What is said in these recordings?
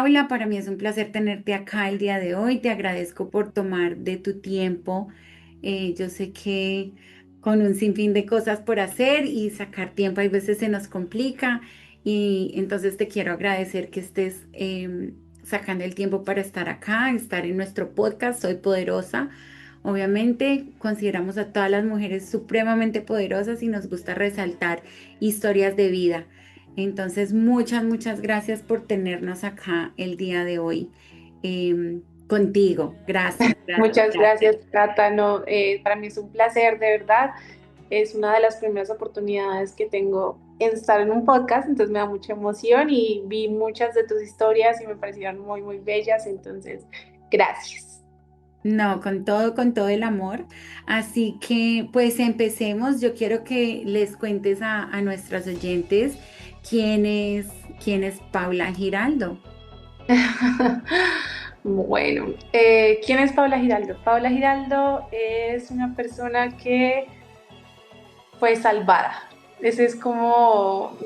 Paula, para mí es un placer tenerte acá el día de hoy. Te agradezco por tomar de tu tiempo. Yo sé que con un sinfín de cosas por hacer y sacar tiempo a veces se nos complica y entonces te quiero agradecer que estés sacando el tiempo para estar acá, estar en nuestro podcast. Soy Poderosa. Obviamente consideramos a todas las mujeres supremamente poderosas y nos gusta resaltar historias de vida. Entonces, muchas gracias por tenernos acá el día de hoy contigo. Muchas Gracias. gracias, Cata. No, para mí es un placer, de verdad. Es una de las primeras oportunidades que tengo en estar en un podcast, entonces me da mucha emoción y vi muchas de tus historias y me parecieron muy bellas, entonces, gracias. No, con todo el amor. Así que, pues empecemos. Yo quiero que les cuentes a nuestras oyentes quién es, quién es Paula Giraldo. Bueno, ¿quién es Paula Giraldo? Paula Giraldo es una persona que fue salvada. Ese es como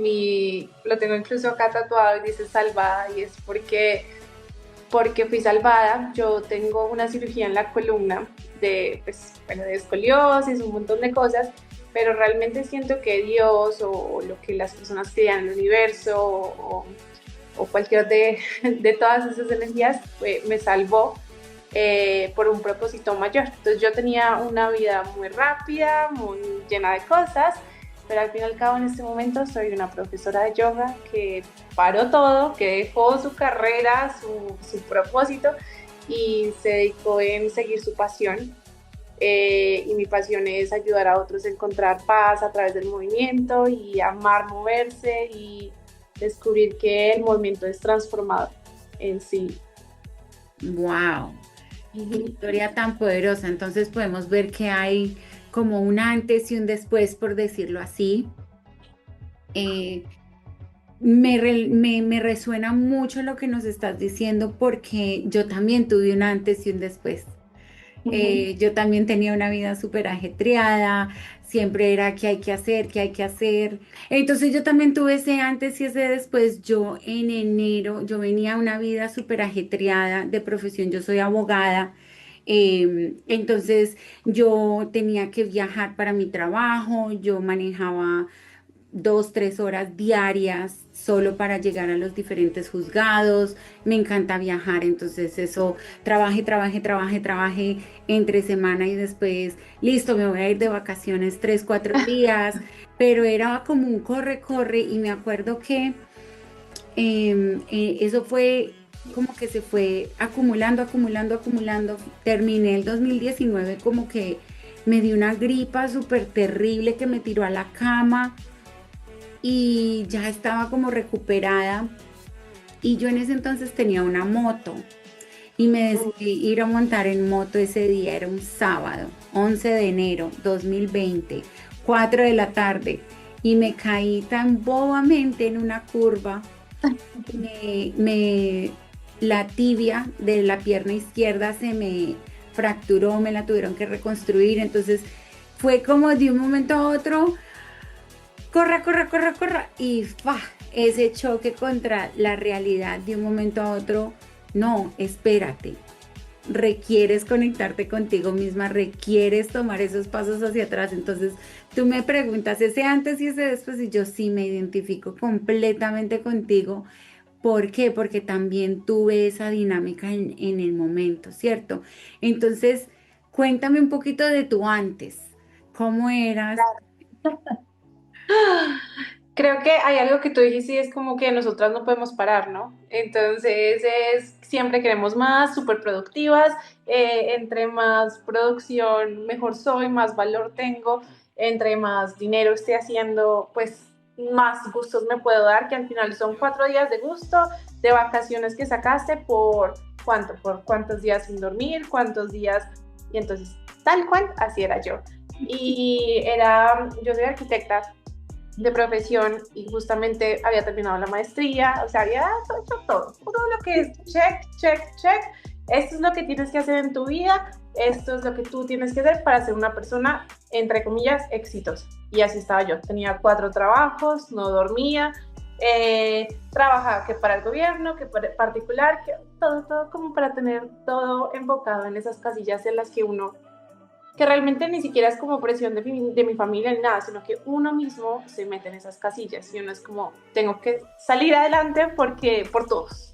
lo tengo incluso acá tatuado y dice salvada y es porque fui salvada. Yo tengo una cirugía en la columna pues, bueno, de escoliosis, un montón de cosas, pero realmente siento que Dios o lo que las personas crean en el universo o cualquier de todas esas energías me salvó por un propósito mayor. Entonces yo tenía una vida muy rápida, muy llena de cosas, pero al fin y al cabo en este momento soy una profesora de yoga que paró todo, que dejó su carrera, su propósito y se dedicó en seguir su pasión. Y mi pasión es ayudar a otros a encontrar paz a través del movimiento y amar moverse y descubrir que el movimiento es transformador en sí. ¡Wow! Qué historia tan poderosa. Entonces podemos ver que hay como un antes y un después, por decirlo así. Eh, me resuena mucho lo que nos estás diciendo porque yo también tuve un antes y un después. Yo también tenía una vida súper ajetreada, siempre era qué hay que hacer, qué hay que hacer. Entonces yo también tuve ese antes y ese después. Yo en enero, yo venía a una vida súper ajetreada de profesión, yo soy abogada. Entonces yo tenía que viajar para mi trabajo, yo manejaba 2, 3 horas diarias solo para llegar a los diferentes juzgados. Me encanta viajar, entonces eso, trabajé entre semana y después, listo, me voy a ir de vacaciones 3, 4 días, pero era como un corre y me acuerdo que eso fue como que se fue acumulando. Terminé el 2019 como que me dio una gripa súper terrible que me tiró a la cama y ya estaba como recuperada y yo en ese entonces tenía una moto y me decidí ir a montar en moto ese día, era un sábado, 11 de enero 2020, 4 de la tarde y me caí tan bobamente en una curva, me la tibia de la pierna izquierda se me fracturó, me la tuvieron que reconstruir, entonces fue como de un momento a otro corra. Y ¡fua! Ese choque contra la realidad de un momento a otro. No, espérate. Requieres conectarte contigo misma, requieres tomar esos pasos hacia atrás. Entonces, tú me preguntas ese antes y ese después, y yo sí me identifico completamente contigo. ¿Por qué? Porque también tuve esa dinámica en el momento, ¿cierto? Entonces, cuéntame un poquito de tu antes. ¿Cómo eras? Creo que hay algo que tú dijiste y es como que nosotras no podemos parar, ¿no? Entonces siempre queremos más, súper productivas, entre más producción mejor soy, más valor tengo, entre más dinero esté haciendo, pues más gustos me puedo dar, que al final son 4 días de gusto, de vacaciones que sacaste por cuánto, por cuántos días sin dormir, cuántos días, y entonces tal cual, así era yo. Yo soy arquitecta de profesión y justamente había terminado la maestría, o sea, había hecho todo lo que es check, esto es lo que tienes que hacer en tu vida, esto es lo que tú tienes que hacer para ser una persona, entre comillas, exitosa. Y así estaba yo, tenía 4 trabajos, no dormía, Trabajaba que para el gobierno, que para el particular, que todo como para tener todo enfocado en esas casillas en las que uno, que realmente ni siquiera es como presión de mi familia ni nada, sino que uno mismo se mete en esas casillas y uno es como, tengo que salir adelante porque por todos.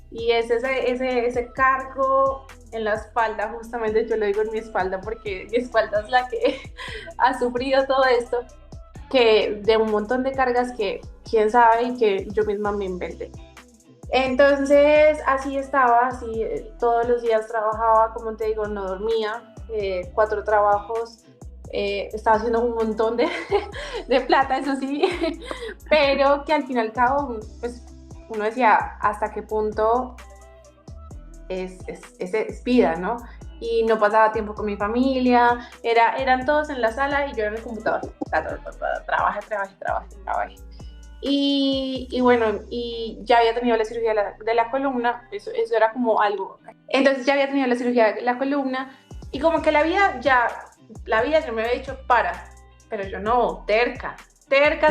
Y es ese cargo en la espalda, justamente yo lo digo en mi espalda porque mi espalda es la que ha sufrido todo esto, que de un montón de cargas que quién sabe y que yo misma me inventé. Entonces así estaba, así todos los días trabajaba, como te digo, no dormía, 4 trabajos, estaba haciendo un montón de plata, eso sí, pero que al fin y al cabo, pues uno decía hasta qué punto es vida, ¿no? Y no pasaba tiempo con mi familia, eran todos en la sala y yo en el computador, trabaje. Y bueno, y ya había tenido la cirugía de la columna, eso era como algo. Entonces ya había tenido la cirugía de la columna y como que la vida ya me había dicho para, pero yo no, terca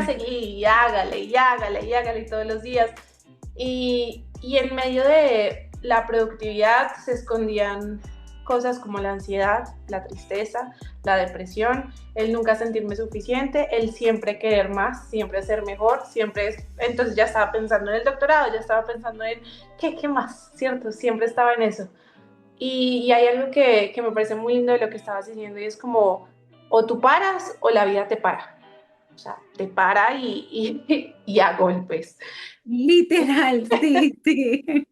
seguí y hágale todos los días. Y en medio de la productividad se escondían cosas como la ansiedad, la tristeza, la depresión, el nunca sentirme suficiente, el siempre querer más, siempre ser mejor, entonces ya estaba pensando en el doctorado, ya estaba pensando en qué más, ¿cierto? Siempre estaba en eso. Y hay algo que me parece muy lindo de lo que estabas diciendo y es como, o tú paras o la vida te para. O sea, te para y a golpes. Literal, sí, sí.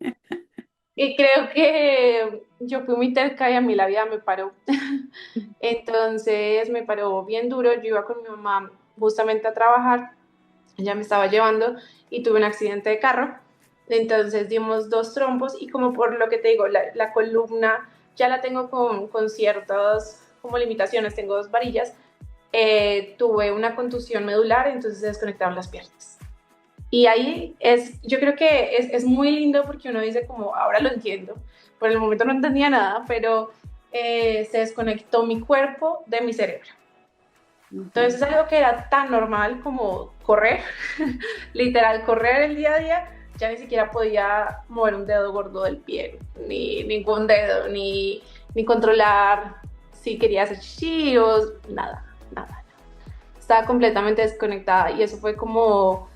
Y creo que yo fui muy terca y a mí la vida me paró. Entonces me paró bien duro. Yo iba con mi mamá justamente a trabajar, ella me estaba llevando y tuve un accidente de carro. Entonces dimos 2 trompos y como por lo que te digo, la columna ya la tengo con ciertas como limitaciones, tengo 2 varillas. Tuve una contusión medular, entonces se desconectaron las piernas. Y ahí yo creo que es muy lindo porque uno dice como, ahora lo entiendo. Por el momento no entendía nada, pero se desconectó mi cuerpo de mi cerebro. Entonces es algo que era tan normal como correr, literal, correr el día a día, ya ni siquiera podía mover un dedo gordo del pie, ni ningún dedo, ni controlar si quería hacer xixi o nada. Estaba completamente desconectada y eso fue como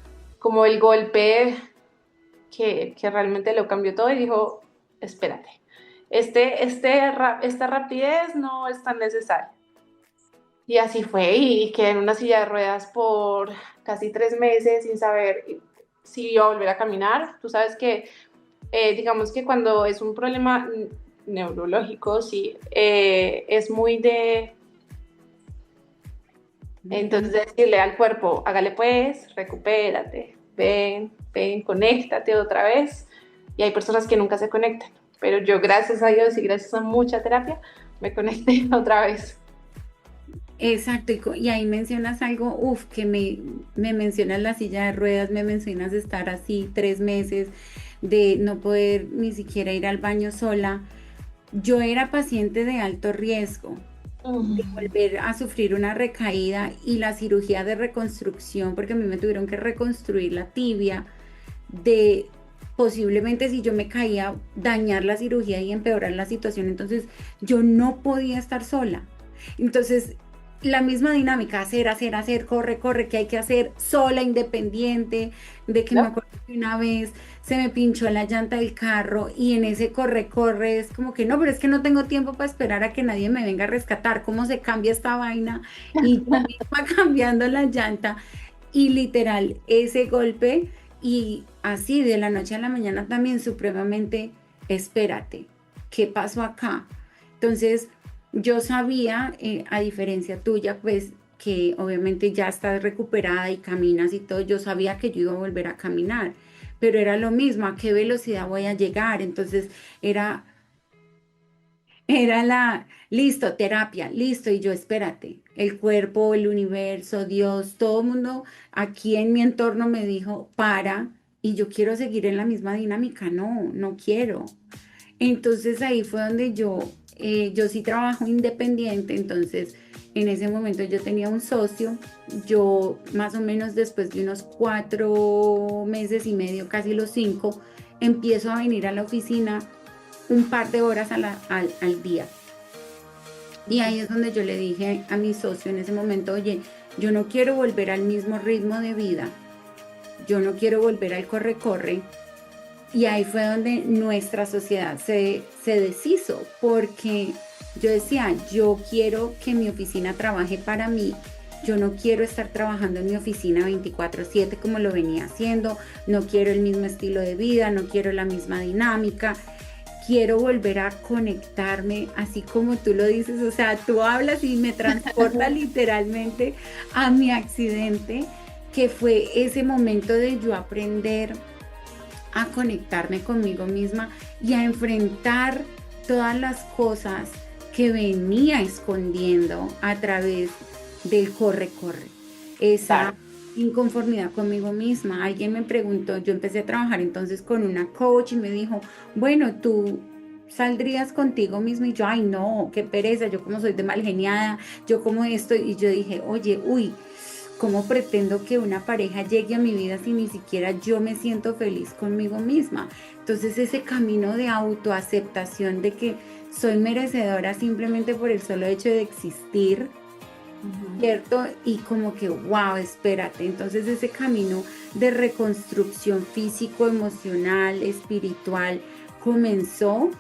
el golpe que realmente lo cambió todo y dijo, espérate, esta rapidez no es tan necesaria. Y así fue, y quedé en una silla de ruedas por casi 3 meses sin saber si iba a volver a caminar. Tú sabes que, digamos que cuando es un problema neurológico, sí, es muy de... Entonces decirle al cuerpo, hágale pues, recupérate, ven, conéctate otra vez. Y hay personas que nunca se conectan, pero yo gracias a Dios y gracias a mucha terapia me conecté otra vez. Exacto, y ahí mencionas algo, que me mencionas la silla de ruedas, me mencionas estar así 3 meses, de no poder ni siquiera ir al baño sola. Yo era paciente de alto riesgo de volver a sufrir una recaída y la cirugía de reconstrucción, porque a mí me tuvieron que reconstruir la tibia, de posiblemente si yo me caía, dañar la cirugía y empeorar la situación. Entonces yo no podía estar sola. Entonces la misma dinámica, hacer, corre, que hay que hacer sola, independiente, de que me ¿No? acuerdo que una vez se me pinchó la llanta del carro y en ese corre es como que no, pero es que no tengo tiempo para esperar a que nadie me venga a rescatar, ¿cómo se cambia esta vaina? Y yo misma cambiando la llanta y literal ese golpe y así de la noche a la mañana también supremamente, espérate, ¿qué pasó acá? Entonces yo sabía, a diferencia tuya, pues que obviamente ya estás recuperada y caminas y todo, yo sabía que yo iba a volver a caminar, pero era lo mismo, ¿a qué velocidad voy a llegar? Entonces era, listo, terapia, listo, y yo espérate, el cuerpo, el universo, Dios, todo el mundo aquí en mi entorno me dijo, para, y yo quiero seguir en la misma dinámica, no quiero. Entonces ahí fue donde yo sí trabajo independiente, entonces En ese momento yo tenía un socio, yo más o menos después de unos 4 meses y medio, casi los 5, empiezo a venir a la oficina un par de horas al día. Y ahí es donde yo le dije a mi socio en ese momento, oye, yo no quiero volver al mismo ritmo de vida, yo no quiero volver al corre-corre. Y ahí fue donde nuestra sociedad se deshizo, porque yo decía, yo quiero que mi oficina trabaje para mí, yo no quiero estar trabajando en mi oficina 24/7 como lo venía haciendo, no quiero el mismo estilo de vida, no quiero la misma dinámica, quiero volver a conectarme, así como tú lo dices, o sea, tú hablas y me transporta literalmente a mi accidente, que fue ese momento de yo aprender a conectarme conmigo misma y a enfrentar todas las cosas que venía escondiendo a través del corre-corre. Esa Claro. inconformidad conmigo misma. Alguien me preguntó, yo empecé a trabajar entonces con una coach y me dijo, bueno, tú saldrías contigo misma y yo, ay no, qué pereza, yo como soy de mal geniada, yo como esto y yo dije, oye, uy, ¿cómo pretendo que una pareja llegue a mi vida si ni siquiera yo me siento feliz conmigo misma? Entonces ese camino de autoaceptación de que soy merecedora simplemente por el solo hecho de existir, Ujú. ¿cierto? Y como que, wow, espérate. Entonces ese camino de reconstrucción físico, emocional, espiritual comenzó,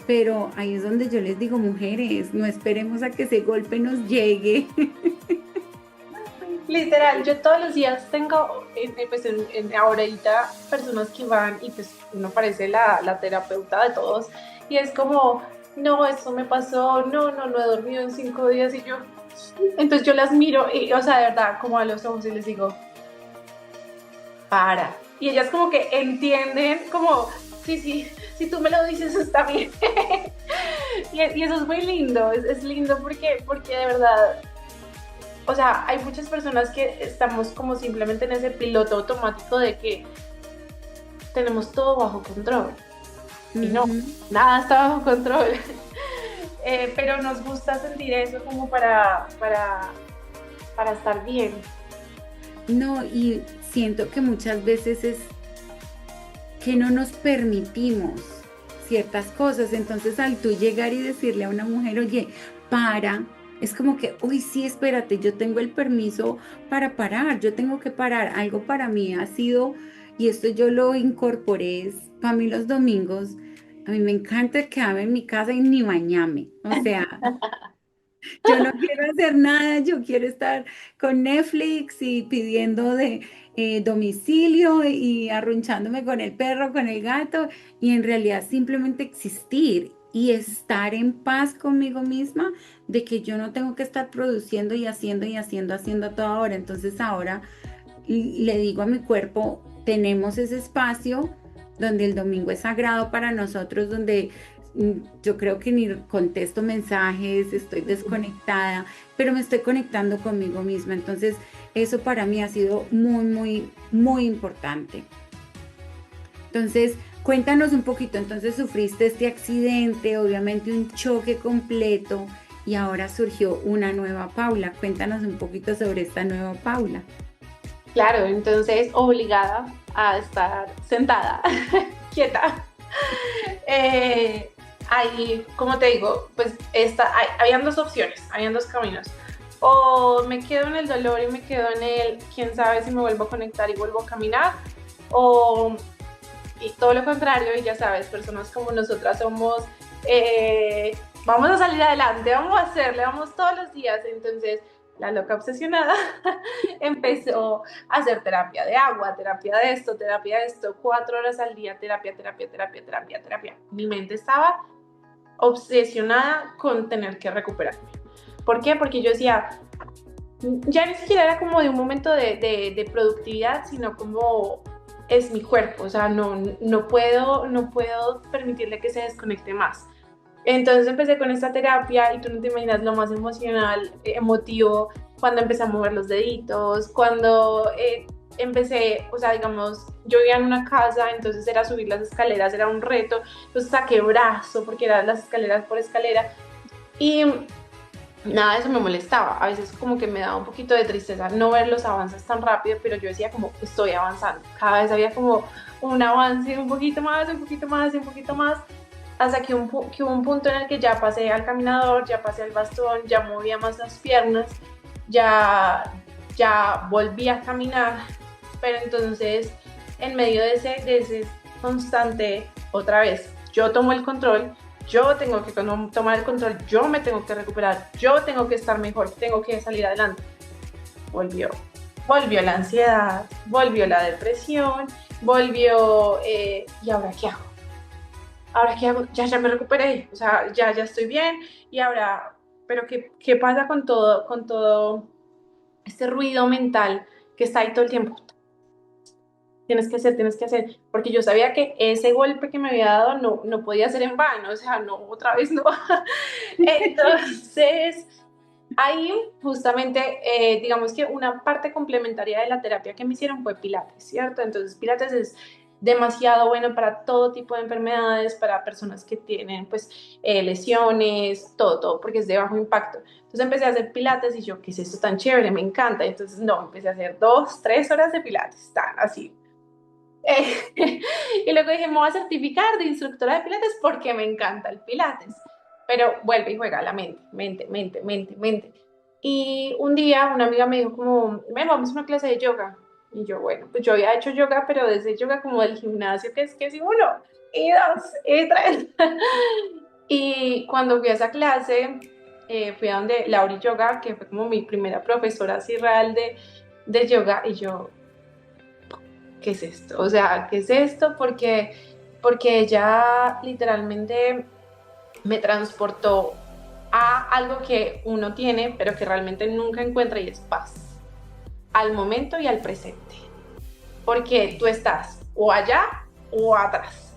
pero ahí es donde yo les digo, mujeres, no esperemos a que ese golpe nos llegue. Literal, yo todos los días tengo, pues ahorita personas que van y pues uno parece la terapeuta de todos y es como, no, esto me pasó, no he dormido en 5 días y yo, entonces yo las miro y, o sea, de verdad, como a los ojos y les digo, para. Y ellas como que entienden, como, sí, sí, si tú me lo dices está bien. Y eso es muy lindo, es lindo porque de verdad, o sea, hay muchas personas que estamos como simplemente en ese piloto automático de que tenemos todo bajo control. Y no, Ujú. nada está bajo control. Pero nos gusta sentir eso como para estar bien. No, y siento que muchas veces es que no nos permitimos ciertas cosas. Entonces, al tú llegar y decirle a una mujer, oye, para, es como que, uy, sí, espérate, yo tengo el permiso para parar, yo tengo que parar. Algo para mí ha sido, y esto yo lo incorporé, es para mí los domingos. A mí me encanta quedarme en mi casa y ni bañarme. O sea, yo no quiero hacer nada, yo quiero estar con Netflix y pidiendo de domicilio y arrunchándome con el perro, con el gato, y en realidad simplemente existir y estar en paz conmigo misma de que yo no tengo que estar produciendo y haciendo y haciendo, haciendo a toda hora. Entonces ahora le digo a mi cuerpo, tenemos ese espacio donde el domingo es sagrado para nosotros, donde yo creo que ni contesto mensajes, estoy desconectada, pero me estoy conectando conmigo misma. Entonces, eso para mí ha sido muy, muy, muy importante. Entonces, cuéntanos un poquito. Entonces, sufriste este accidente, obviamente un choque completo, y ahora surgió una nueva Paula. Cuéntanos un poquito sobre esta nueva Paula. Claro, entonces obligada a estar sentada, quieta. Eh, Ahí, como te digo, pues habían dos opciones, habían dos caminos. O me quedo en el dolor y me quedo en el, quién sabe si me vuelvo a conectar y vuelvo a caminar, o y todo lo contrario, y ya sabes, personas como nosotras somos, vamos a salir adelante, vamos a hacerle, vamos todos los días. Entonces, la loca obsesionada empezó a hacer terapia de agua, terapia de esto, 4 horas al día, terapia. Mi mente estaba obsesionada con tener que recuperarme. ¿Por qué? Porque yo decía, ya ni siquiera era como de un momento de productividad, sino como es mi cuerpo, o sea, no puedo permitirle que se desconecte más. Entonces empecé con esta terapia y tú no te imaginas lo más emocional, emotivo, cuando empecé a mover los deditos, cuando empecé, o sea, digamos, yo vivía en una casa, entonces era subir las escaleras, era un reto, entonces saqué brazo porque eran las escaleras por escalera y nada de eso me molestaba. A veces como que me daba un poquito de tristeza no ver los avances tan rápido, pero yo decía como estoy avanzando. Cada vez había como un avance, un poquito más, un poquito más, un poquito más, hasta que hubo un punto en el que ya pasé al caminador, ya pasé al bastón, ya movía más las piernas, ya volví a caminar, pero entonces en medio de ese constante, otra vez, yo tomo el control, yo tengo que tomar el control, yo me tengo que recuperar, yo tengo que estar mejor, tengo que salir adelante. Volvió, volvió la ansiedad, volvió la depresión, volvió, ¿y ahora qué hago? ¿Ahora qué hago? Ya me recuperé, o sea, ya estoy bien, y ahora, pero ¿qué pasa con todo este ruido mental que está ahí todo el tiempo? Tienes que hacer, porque yo sabía que ese golpe que me había dado no podía ser en vano, o sea, no, otra vez no. Entonces, ahí justamente, digamos que una parte complementaria de la terapia que me hicieron fue Pilates, ¿cierto? Entonces, Pilates es demasiado bueno para todo tipo de enfermedades, para personas que tienen pues lesiones, todo, porque es de bajo impacto. Entonces empecé a hacer Pilates y yo, ¿qué es esto tan chévere? Me encanta. Entonces, no, empecé a hacer 2, 3 horas de Pilates, tan así. Y luego dije, me voy a certificar de instructora de Pilates porque me encanta el Pilates. Pero vuelve y juega a la mente, mente, mente, mente, mente. Y un día una amiga me dijo como, ven, vamos a una clase de yoga. Y yo, bueno, pues yo había hecho yoga, pero desde yoga como del gimnasio, que es uno, y dos, y tres. Y cuando fui a esa clase, fui a donde Lauri Yoga, que fue como mi primera profesora así real de yoga, y yo, ¿qué es esto? O sea, ¿qué es esto? Porque ella literalmente me transportó a algo que uno tiene, pero que realmente nunca encuentra, y es paz, al momento y al presente. Porque tú estás o allá o atrás.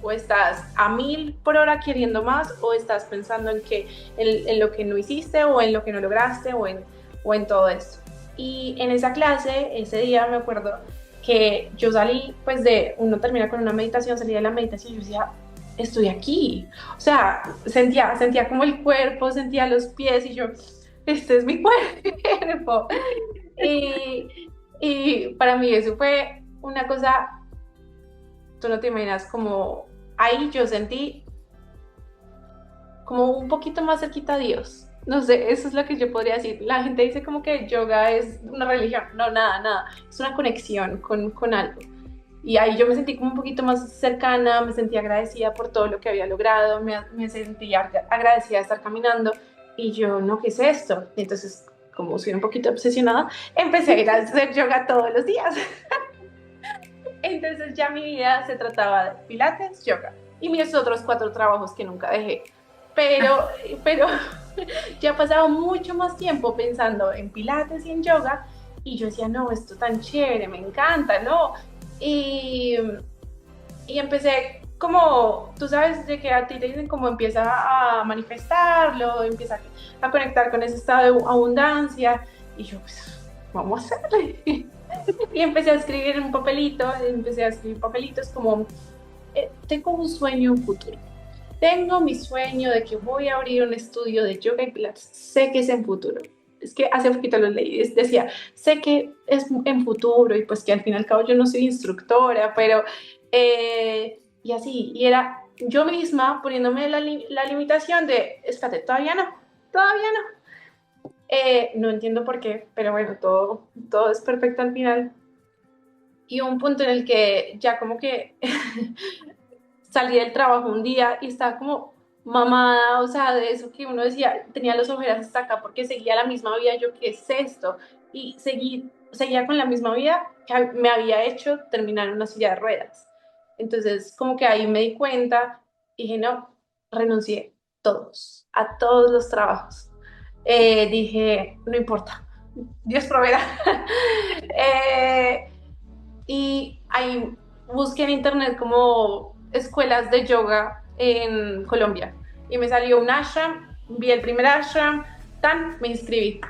O estás a 1000 por hora queriendo más, o estás pensando en lo que no hiciste, o en lo que no lograste, o en todo esto. Y en esa clase, ese día me acuerdo que yo salí, pues uno termina con una meditación, salí de la meditación y yo decía, estoy aquí. O sea, sentía como el cuerpo, sentía los pies y yo, este es mi cuerpo. Y, y para mí eso fue una cosa, tú no te imaginas, como ahí yo sentí como un poquito más cerquita a Dios. No sé, eso es lo que yo podría decir. La gente dice como que yoga es una religión. No, nada, nada. Es una conexión con algo. Y ahí yo me sentí como un poquito más cercana, me sentí agradecida por todo lo que había logrado, me sentí agradecida de estar caminando. Y yo, no, ¿qué es esto? Y entonces, como soy un poquito obsesionada, empecé a ir a hacer yoga todos los días. Entonces ya mi vida se trataba de pilates, yoga y mis otros 4 trabajos que nunca dejé. Pero ya ha pasado mucho más tiempo pensando en pilates y en yoga, y yo decía, no, esto tan chévere, me encanta, ¿no? Y, y empecé como, tú sabes, de que a ti te dicen como empieza a manifestarlo, empieza a conectar con ese estado de abundancia, y yo, pues, vamos a hacerle. Y empecé a escribir en un papelito, empecé a escribir papelitos como, tengo un sueño futuro. Tengo mi sueño de que voy a abrir un estudio de yoga y pilates. Sé que es en futuro. Es que hace poquito lo leí, decía, sé que es en futuro, y pues que al fin y al cabo yo no soy instructora, pero, y así, y era yo misma poniéndome la limitación de, espérate, todavía no. No entiendo por qué, pero bueno, todo es perfecto al final. Y un punto en el que ya como que salí del trabajo un día y estaba como mamada, o sea, de eso que uno decía, tenía las ojeras hasta acá porque seguía la misma vida, yo, ¿qué es esto? Y seguía con la misma vida que me había hecho terminar en una silla de ruedas. Entonces, como que ahí me di cuenta y dije, no, renuncié a todos los trabajos. Dije, no importa, Dios proveerá. eh, y ahí busqué en internet como escuelas de yoga en Colombia, y me salió un ashram, vi el primer ashram, me inscribí.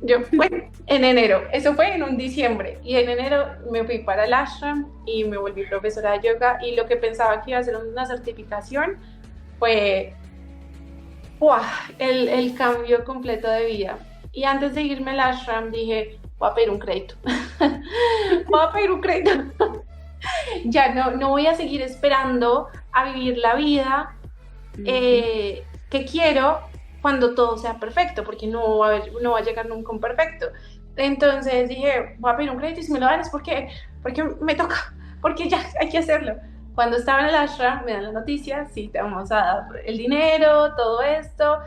Yo, bueno, en enero, eso fue en un diciembre, y en enero me fui para el ashram y me volví profesora de yoga, y lo que pensaba que iba a ser una certificación fue ¡buah! El cambio completo de vida. Y antes de irme al ashram dije, voy a pedir un crédito. Voy a pedir un crédito. Ya no voy a seguir esperando a vivir la vida Ujú. que quiero cuando todo sea perfecto, porque no va a llegar nunca un perfecto. Entonces dije, voy a pedir un crédito y si me lo dan es porque me toca, porque ya hay que hacerlo. Cuando estaba en el ashram me dan la noticia, sí, te vamos a dar el dinero, todo esto,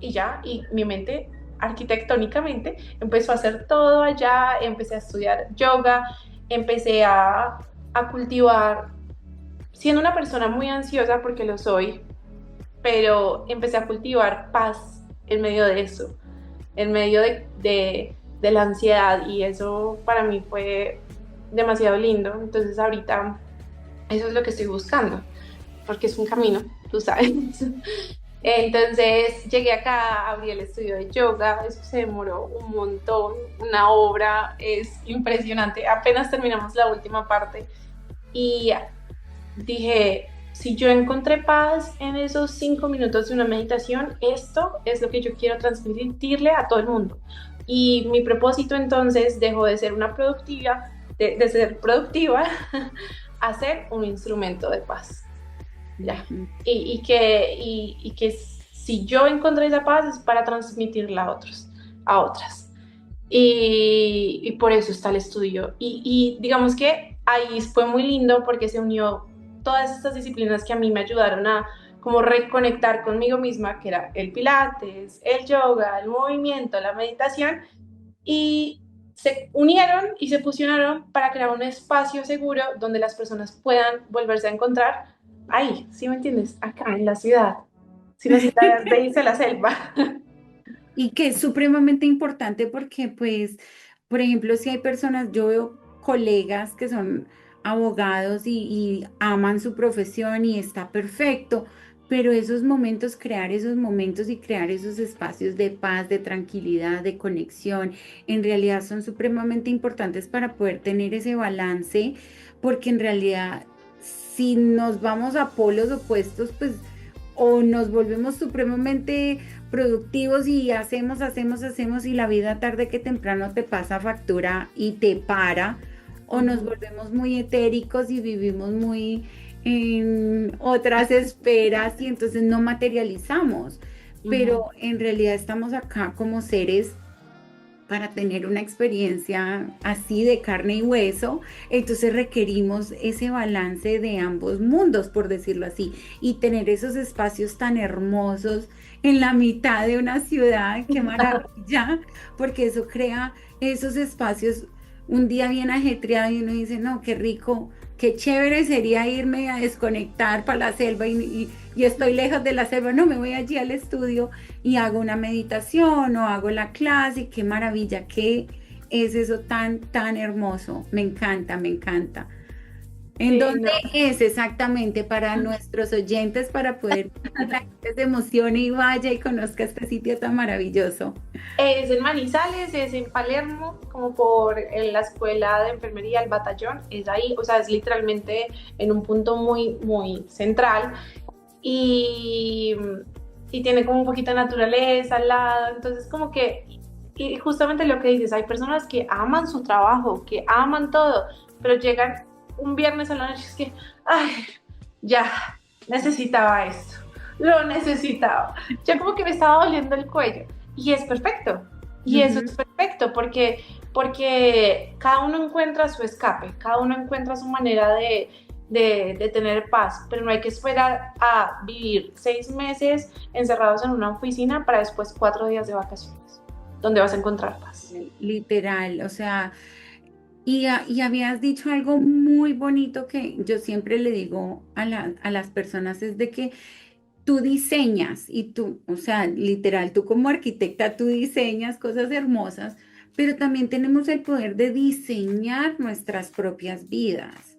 y ya, y mi mente arquitectónicamente empezó a hacer todo allá, empecé a estudiar yoga, empecé a cultivar, siendo una persona muy ansiosa, porque lo soy, pero empecé a cultivar paz en medio de eso, en medio de la ansiedad y eso para mí fue demasiado lindo. Entonces ahorita eso es lo que estoy buscando, porque es un camino, tú sabes. Entonces llegué acá, abrí el estudio de yoga, eso se demoró un montón, una obra, es impresionante. Apenas terminamos la última parte y dije, si yo encontré paz en esos 5 minutos de una meditación, esto es lo que yo quiero transmitirle a todo el mundo. Y mi propósito entonces dejó de ser una productiva, de ser productiva, a ser un instrumento de paz. Ya. Ujú. Y que si yo encontré esa paz es para transmitirla a otros, a otras. Y por eso está el estudio. Y digamos que ahí fue muy lindo porque se unió todas estas disciplinas que a mí me ayudaron a como reconectar conmigo misma, que era el pilates, el yoga, el movimiento, la meditación, y se unieron y se fusionaron para crear un espacio seguro donde las personas puedan volverse a encontrar ahí, ¿sí me entiendes? Acá en la ciudad, sin necesidad de irse a la selva. Y que es supremamente importante porque, pues, por ejemplo, si hay personas, yo veo colegas que son abogados y aman su profesión y está perfecto, pero esos momentos, crear esos momentos y crear esos espacios de paz, de tranquilidad, de conexión, en realidad son supremamente importantes para poder tener ese balance, porque en realidad, si nos vamos a polos opuestos, pues, o nos volvemos supremamente productivos y hacemos y la vida tarde que temprano te pasa factura y te para, o nos Ujú, volvemos muy etéricos y vivimos muy en otras esferas y entonces no materializamos, ujú, pero en realidad estamos acá como seres para tener una experiencia así de carne y hueso, entonces requerimos ese balance de ambos mundos, por decirlo así, y tener esos espacios tan hermosos en la mitad de una ciudad, qué maravilla, porque eso crea esos espacios un día bien ajetreado y uno dice, no, qué rico, qué chévere sería irme a desconectar para la selva y estoy lejos de la selva, no, me voy allí al estudio y hago una meditación o hago la clase, qué maravilla, qué es eso tan, tan hermoso. Me encanta, me encanta. ¿En sí, dónde no. es exactamente para nuestros oyentes para poder que la gente se emocione y vaya y conozca este sitio tan maravilloso? Es en Manizales, es en Palermo, como por la escuela de enfermería, el batallón, es ahí, o sea, es literalmente en un punto muy, muy central y, y tiene como un poquito de naturaleza al lado, entonces como que, y justamente lo que dices, hay personas que aman su trabajo, que aman todo, pero llegan un viernes a la noche y es que, ay, ya, necesitaba esto, lo necesitaba, ya como que me estaba doliendo el cuello. Y es perfecto. Y eso Ujú. es perfecto porque cada uno encuentra su escape, cada uno encuentra su manera de tener paz, pero no hay que esperar a vivir 6 meses encerrados en una oficina para después 4 días de vacaciones, donde vas a encontrar paz. Literal, o sea, y habías dicho algo muy bonito que yo siempre le digo a las personas, es de que tú diseñas y tú, o sea, literal, tú como arquitecta, tú diseñas cosas hermosas, pero también tenemos el poder de diseñar nuestras propias vidas.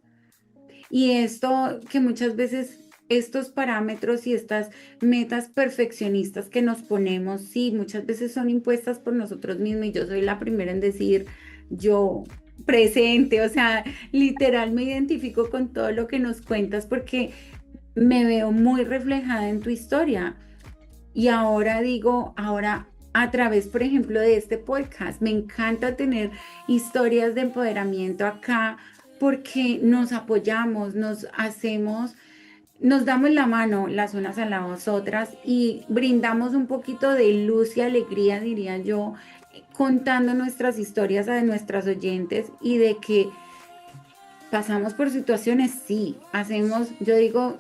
Y esto que muchas veces estos parámetros y estas metas perfeccionistas que nos ponemos, sí, muchas veces son impuestas por nosotros mismos y yo soy la primera en decir, yo presente, o sea, literal me identifico con todo lo que nos cuentas porque me veo muy reflejada en tu historia. Y ahora digo, ahora a través, por ejemplo, de este podcast, me encanta tener historias de empoderamiento acá porque nos apoyamos, nos hacemos, nos damos la mano las unas a las otras y brindamos un poquito de luz y alegría, diría yo, contando nuestras historias a nuestras oyentes y de que pasamos por situaciones, sí, hacemos, yo digo,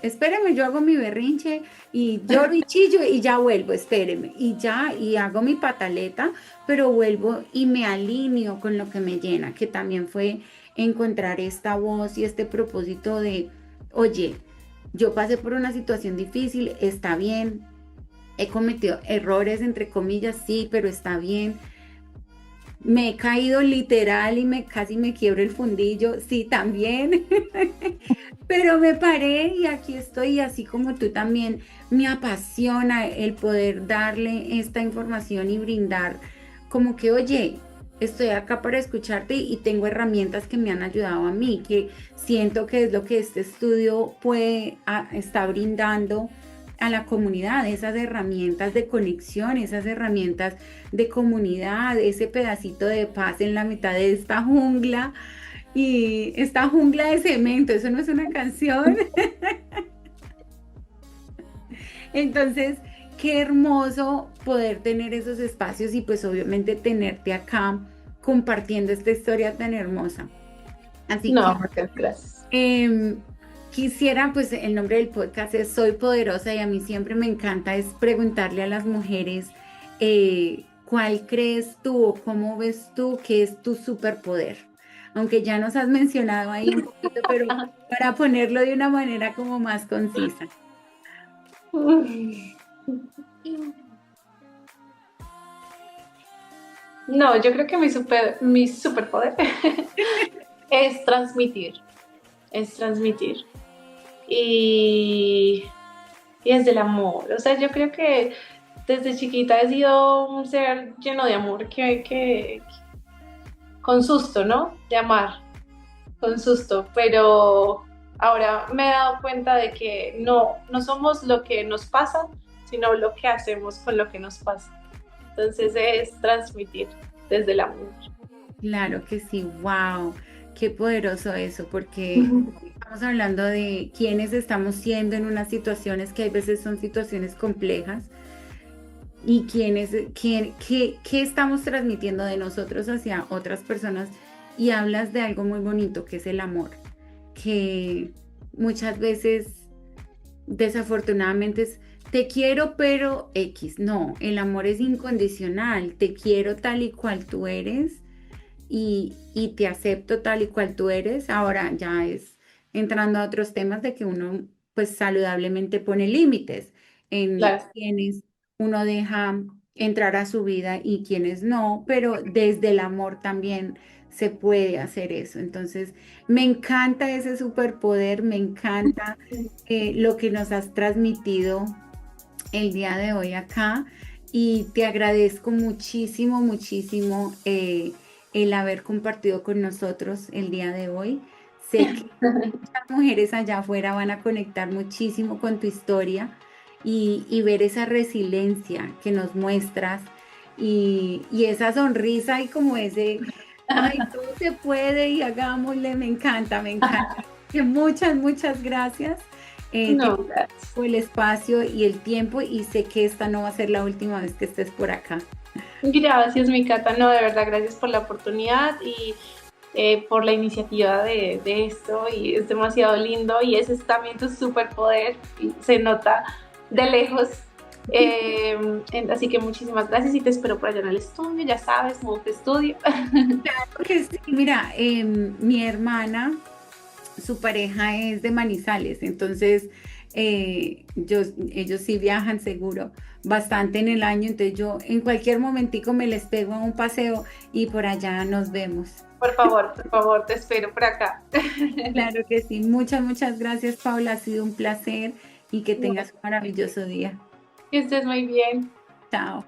espéreme, yo hago mi berrinche y lloro y chillo y ya vuelvo, espéreme, y ya, y hago mi pataleta, pero vuelvo y me alineo con lo que me llena, que también fue encontrar esta voz y este propósito de, oye, yo pasé por una situación difícil, está bien, he cometido errores, entre comillas, sí, pero está bien. Me he caído literal y casi me quiebro el fundillo, sí, también, pero me paré y aquí estoy, y así como tú también, me apasiona el poder darle esta información y brindar como que, oye, estoy acá para escucharte y tengo herramientas que me han ayudado a mí, que siento que es lo que este estudio está brindando a la comunidad, esas herramientas de conexión, esas herramientas de comunidad, ese pedacito de paz en la mitad de esta jungla y esta jungla de cemento, eso no es una canción. Entonces, qué hermoso poder tener esos espacios y pues obviamente tenerte acá compartiendo esta historia tan hermosa. Así que No, muchas gracias. em, quisiera, pues el nombre del podcast es Soy Poderosa y a mí siempre me encanta es preguntarle a las mujeres, ¿cuál crees tú o cómo ves tú que es tu superpoder? Aunque ya nos has mencionado ahí un poquito, pero para ponerlo de una manera como más concisa. No, yo creo que mi superpoder es transmitir, es transmitir. Y, y es del amor. O sea, yo creo que desde chiquita he sido un ser lleno de amor con susto, ¿no? De amar, con susto. Pero ahora me he dado cuenta de que no somos lo que nos pasa, sino lo que hacemos con lo que nos pasa. Entonces es transmitir desde el amor. Claro que sí, wow, qué poderoso eso, porque estamos hablando de quiénes estamos siendo en unas situaciones que a veces son situaciones complejas y qué estamos transmitiendo de nosotros hacia otras personas y hablas de algo muy bonito que es el amor, que muchas veces desafortunadamente es te quiero pero X, no, el amor es incondicional, te quiero tal y cual tú eres y te acepto tal y cual tú eres. Ahora ya es entrando a otros temas de que uno pues saludablemente pone límites en Claro. quienes uno deja entrar a su vida y quienes no, pero desde el amor también se puede hacer eso. Entonces, me encanta ese superpoder, me encanta lo que nos has transmitido el día de hoy acá y te agradezco muchísimo, muchísimo el haber compartido con nosotros el día de hoy. Sé que muchas mujeres allá afuera van a conectar muchísimo con tu historia y ver esa resiliencia que nos muestras y esa sonrisa y como ese, ay, todo se puede y hagámosle, me encanta, me encanta. Que muchas, muchas gracias. Te No, gracias. agradezco el espacio y el tiempo y sé que esta no va a ser la última vez que estés por acá. Gracias, mi Cata. No, de verdad, gracias por la oportunidad y por la iniciativa de esto. Y es demasiado lindo y ese es también tu superpoder y se nota de lejos. Así que muchísimas gracias y te espero por allá en el estudio, ya sabes, Monte Estudio. Porque sí, mira, mi hermana, su pareja es de Manizales, entonces ellos sí viajan seguro bastante en el año, entonces yo en cualquier momentico me les pego a un paseo y por allá nos vemos. Por favor, te espero por acá. Claro que sí, muchas, muchas gracias, Paula, ha sido un placer y que tengas un maravilloso día. Que estés muy bien. Chao.